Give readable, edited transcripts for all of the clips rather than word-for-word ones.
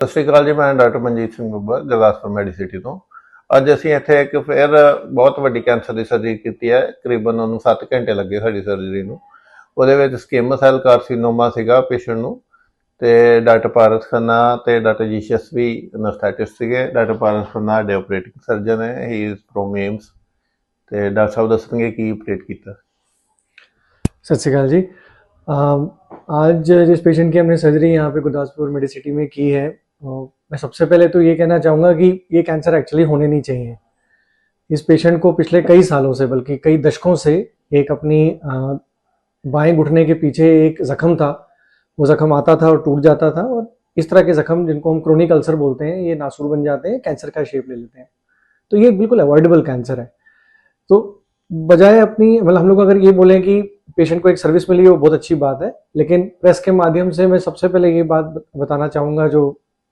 ਸਤਿ ਸ਼੍ਰੀ ਅਕਾਲ ਜੀ। ਮੈਂ ਡਾਕਟਰ ਮਨਜੀਤ ਸਿੰਘ ਬੱਬਰ, ਗੁਰਦਾਸਪੁਰ ਮੈਡੀਸਿਟੀ ਤੋਂ। ਅੱਜ ਅਸੀਂ ਇੱਥੇ ਇੱਕ ਫਿਰ ਬਹੁਤ ਵੱਡੀ ਕੈਂਸਰ ਦੀ ਸਰਜਰੀ ਕੀਤੀ ਹੈ। ਤਕਰੀਬਨ ਉਹਨੂੰ 7 ਘੰਟੇ ਲੱਗੇ ਸਾਡੀ ਸਰਜਰੀ ਨੂੰ। ਉਹਦੇ ਵਿੱਚ ਸਕੇਮਸ ਸੈੱਲ ਕਾਰਸੀਨੋਮਾ ਸੀਗਾ ਪੇਸ਼ੈਂਟ ਨੂੰ, ਤੇ ਡਾਕਟਰ ਪਾਰਸ ਖੰਨਾ ਤੇ ਡਾਕਟਰ ਜੀਸ਼ਸ ਵੀ ਅਨਸਥੈਟਿਸਟ ਸੀਗੇ। ਡਾਕਟਰ ਪਾਰਸ ਖੰਨਾ ਸਾਡੇ ਆਪਰੇਟਿੰਗ ਸਰਜਨ ਹੈ, ਹੀ ਇਜ਼ ਫਰੋਮ ਏਮਸ। ਤੇ ਡਾਕਟਰ ਸਾਹਿਬ ਦੱਸਣਗੇ ਕੀ ਆਪਰੇਟ ਕੀਤਾ। सत श्रीकाल जी। आज जिस पेशेंट की हमने सर्जरी यहाँ पे गुरदासपुर मेडिसिटी में की है, मैं सबसे पहले तो ये कहना चाहूँगा कि ये कैंसर एक्चुअली होने नहीं चाहिए। इस पेशेंट को पिछले कई सालों से, बल्कि कई दशकों से, एक अपनी बाएं घुटने के पीछे एक जख्म था। वो जख्म आता था और टूट जाता था, और इस तरह के जख्म जिनको हम क्रोनिक अल्सर बोलते हैं, ये नासूर बन जाते हैं, कैंसर का शेप ले लेते हैं। तो ये बिल्कुल अवॉइडेबल कैंसर है। तो बजाय अपनी, मतलब हम लोग अगर ये बोलें कि पेशेंट को एक सर्विस मिली है, वो बहुत अच्छी बात है, लेकिन प्रेस के माध्यम से मैं सबसे पहले ये बात बताना चाहूँगा जो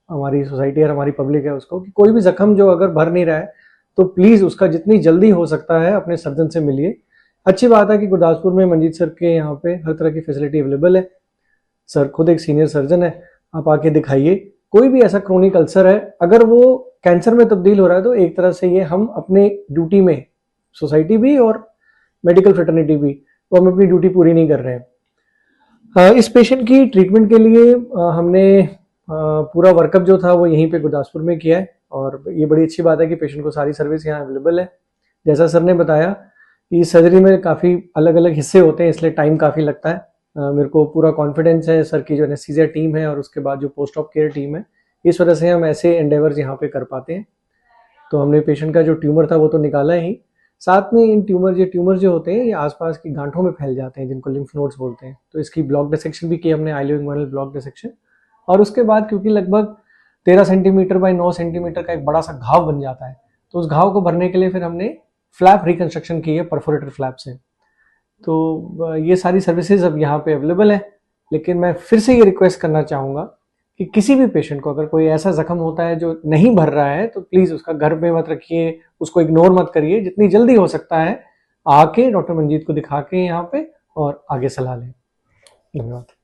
हमारी सोसाइटी और हमारी पब्लिक है उसको, कि कोई भी जख्म जो अगर भर नहीं रहा है तो प्लीज़ उसका जितनी जल्दी हो सकता है अपने सर्जन से मिलिए। अच्छी बात है कि गुरदासपुर में मंजीत सर के यहाँ पे हर तरह की फैसिलिटी अवेलेबल है। सर खुद एक सीनियर सर्जन है, आप आके दिखाइए। कोई भी ऐसा क्रोनिक अल्सर है, अगर वो कैंसर में तब्दील हो रहा है तो एक तरह से ये हम अपने ड्यूटी में, सोसाइटी भी और मेडिकल फ्रेटर्निटी भी, तो हम अपनी ड्यूटी पूरी नहीं कर रहे हैं। इस पेशेंट की ट्रीटमेंट के लिए हमने पूरा वर्कअप जो था वो यहीं पे गुरदासपुर में किया है, और ये बड़ी अच्छी बात है कि पेशेंट को सारी सर्विस यहाँ अवेलेबल है। जैसा सर ने बताया कि इस सर्जरी में काफ़ी अलग अलग हिस्से होते हैं, इसलिए टाइम काफ़ी लगता है। मेरे को पूरा कॉन्फिडेंस है सर की जो एनेस्थीसिया टीम है और उसके बाद जो पोस्ट ऑप केयर टीम है, इस वजह से हम ऐसे एंडेवर्स यहाँ पे कर पाते हैं। तो हमने पेशेंट का जो ट्यूमर था वो तो निकाला ही, साथ में इन ट्यूमर जो होते हैं ये आसपास की गांठों में फैल जाते हैं, जिनको लिम्फ नोड्स बोलते हैं। तो इसकी ब्लॉक डिसेक्शन भी की हमने, आइलियो ब्लॉक डिसेक्शन। और उसके बाद क्योंकि लगभग 13 सेंटीमीटर बाय 9 सेंटीमीटर का एक बड़ा सा घाव बन जाता है, तो उस घाव को भरने के लिए फिर हमने फ्लैप रिकंस्ट्रक्शन की है परफोरेटर फ्लैप से। तो ये सारी सर्विसेज अब यहाँ पे अवेलेबल है। लेकिन मैं फिर से ये रिक्वेस्ट करना चाहूँगा कि किसी भी पेशेंट को अगर कोई ऐसा जख्म होता है जो नहीं भर रहा है, तो प्लीज़ उसका घर पे मत रखिए, उसको इग्नोर मत करिए। जितनी जल्दी हो सकता है आके डॉक्टर मंजीत को दिखा के यहाँ पे और आगे सलाह लें। धन्यवाद।